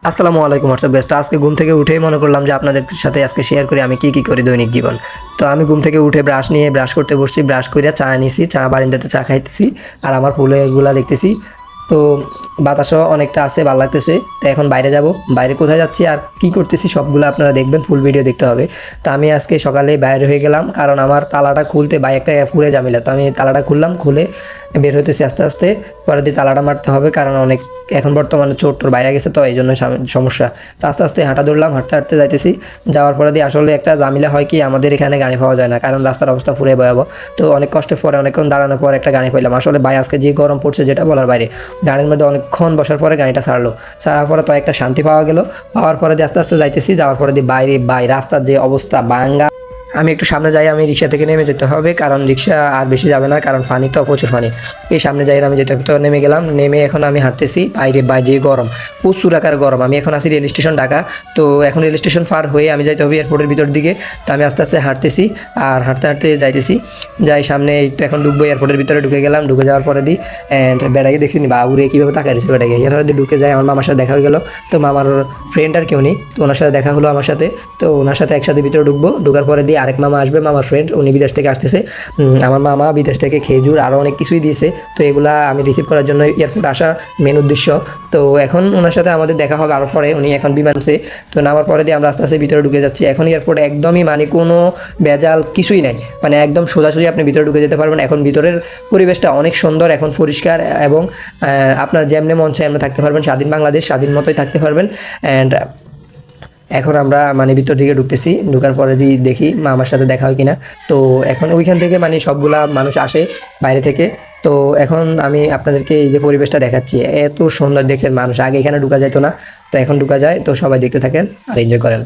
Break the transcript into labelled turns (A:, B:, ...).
A: আসসালামু আলাইকুম WhatsApp best. আজকে ঘুম থেকে উঠেই মনে করলাম যে আপনাদের সাথে আজকে শেয়ার করি আমি কী করি দৈনিক জীবন। তো আমি ঘুম থেকে উঠে ব্রাশ করতে বসছি, ব্রাশ করে চা নিছি, চা বারিন্দাতে চা খাইতেছি আর আমার ফুলগুলা দেখতেছি। তো বাতাসও অনেকটা আছে, ভালো লাগতেছে। তো এখন বাইরে যাব, বাইরে কোথায় যাচ্ছি আর কি করতেছি সবগুলো আপনারা দেখবেন, ফুল ভিডিও দেখতে হবে। তো আমি আজকে সকালে বাইরে হয়ে গেলাম, কারণ আমার তালাটা খুলতে একটা পুরে ঝামেলা। তো আমি তালাটা খুললাম, খুলে বের হইতেছি আস্তে আস্তে। পরে দিয়ে তালাটা মারতে হবে, কারণ অনেক এখন বর্তমানে চোর টোর বাইরে গেছে, তো এই জন্য সমস্যা। তো আস্তে আস্তে হাঁটা ধরলাম, হাঁটতে হাঁটতে যাইতেছি। যাওয়ার পরে দিয়ে আসলে একটা ঝামেলা হয় কি, আমাদের এখানে গাড়ি পাওয়া যায় না, কারণ রাস্তার অবস্থা পুরো ভয়াবহ। তো অনেক কষ্টের পরে অনেকক্ষণ দাঁড়ানোর পর একটা গাড়ি পাইলাম। আসলে ভাই আজকে যে গরম পড়ছে যেটা বলার বাইরে, গাড়ির মধ্যে অনেকক্ষণ বসার পরে গাড়িটা ছাড়ার পরে তো একটা শান্তি পাওয়া গেল। পাওয়ার পরে দিয়ে আস্তে আস্তে যাইতেছি, যাওয়ার পরে দিয়ে রাস্তার যে অবস্থা ভাঙ্গা। আমি একটু সামনে যাই, আমি রিক্সা থেকে নেমে যেতে হবে, কারণ রিক্সা আর বেশি যাবে না, কারণ ফানি তো প্রচুর ফানি। এই সামনে যাই, আমি যেতে তো নেমে গেলাম। নেমে এখন আমি হাঁটতেছি, যে গরম, প্রচুর আকার গরম। আমি এখন আছি রেল স্টেশন ঢাকা। তো এখন রেল স্টেশন পার হয়ে আমি যাইতে হবে এয়ারপোর্টের ভিতর দিকে। তো আমি আস্তে আস্তে হাঁটতেছি আর হাঁটতে হাঁটতে যাইতেছি। যাই সামনে, এই তো এখন ঢুকবো, এয়ারপোর্টের ভিতরে ঢুকে গেলাম। ঢুকে যাওয়ার পরে দিই অ্যান্ড বেড়াকে দেখছি বা উড়ে কীভাবে তাকাই রয়েছে বেড়াকে। এরপরে ঢুকে যায়, আমার মামার সাথে দেখা হয়ে গেলো। তো মামার ফ্রেন্ড আর কেউ নেই, তো ওনার সাথে দেখা হলো আমার সাথে। তো ওনার সাথে একসাথে ভিতরে ঢুকবো। ঢুকার পরে দিয়ে আরেক মামা আসবে, মামার ফ্রেন্ড, উনি বিদেশ থেকে আসতেছে। আমার মামা বিদেশ থেকে খেজুর আরও অনেক কিছুই দিয়েছে। তো এগুলা আমি রিসিভ করার জন্য এয়ারপোর্ট আসা মেন উদ্দেশ্য। তো এখন ওনার সাথে আমাদের দেখা হবে আরও পরে। উনি এখন বিমানসে। তো নামার পরে দিয়ে আমরা আস্তে আস্তে ভিতরে ঢুকে যাচ্ছি। এখন এয়ারপোর্ট একদমই মানে কোনো ভেজাল কিছুই নাই, মানে একদম সোজাসুজি আপনি ভিতরে ঢুকে যেতে পারবেন। এখন ভিতরের পরিবেশটা অনেক সুন্দর, এখন পরিষ্কার, এবং আপনার যেমনি মন চায় এমনি থাকতে পারবেন। স্বাধীন বাংলাদেশ, স্বাধীন মতোই থাকতে পারবেন। অ্যান্ড এখন আমরা মানে ভিতর দিকে ঢুকতেছি। ঢুকার পরে দিয়ে দেখি আমার সাথে দেখা হয় কিনা। তো এখন ওইখান থেকে মানে সবগুলা মানুষ আসে বাইরে থেকে। তো এখন আমি আপনাদেরকে এই যে পরিবেশটা দেখাচ্ছি, এত সুন্দর দেখছেন মানুষ। আগে এখানে ঢুকা যেত না, তো এখন ঢুকা যায়। তো সবাই দেখতে থাকেন আর এনজয় করেন।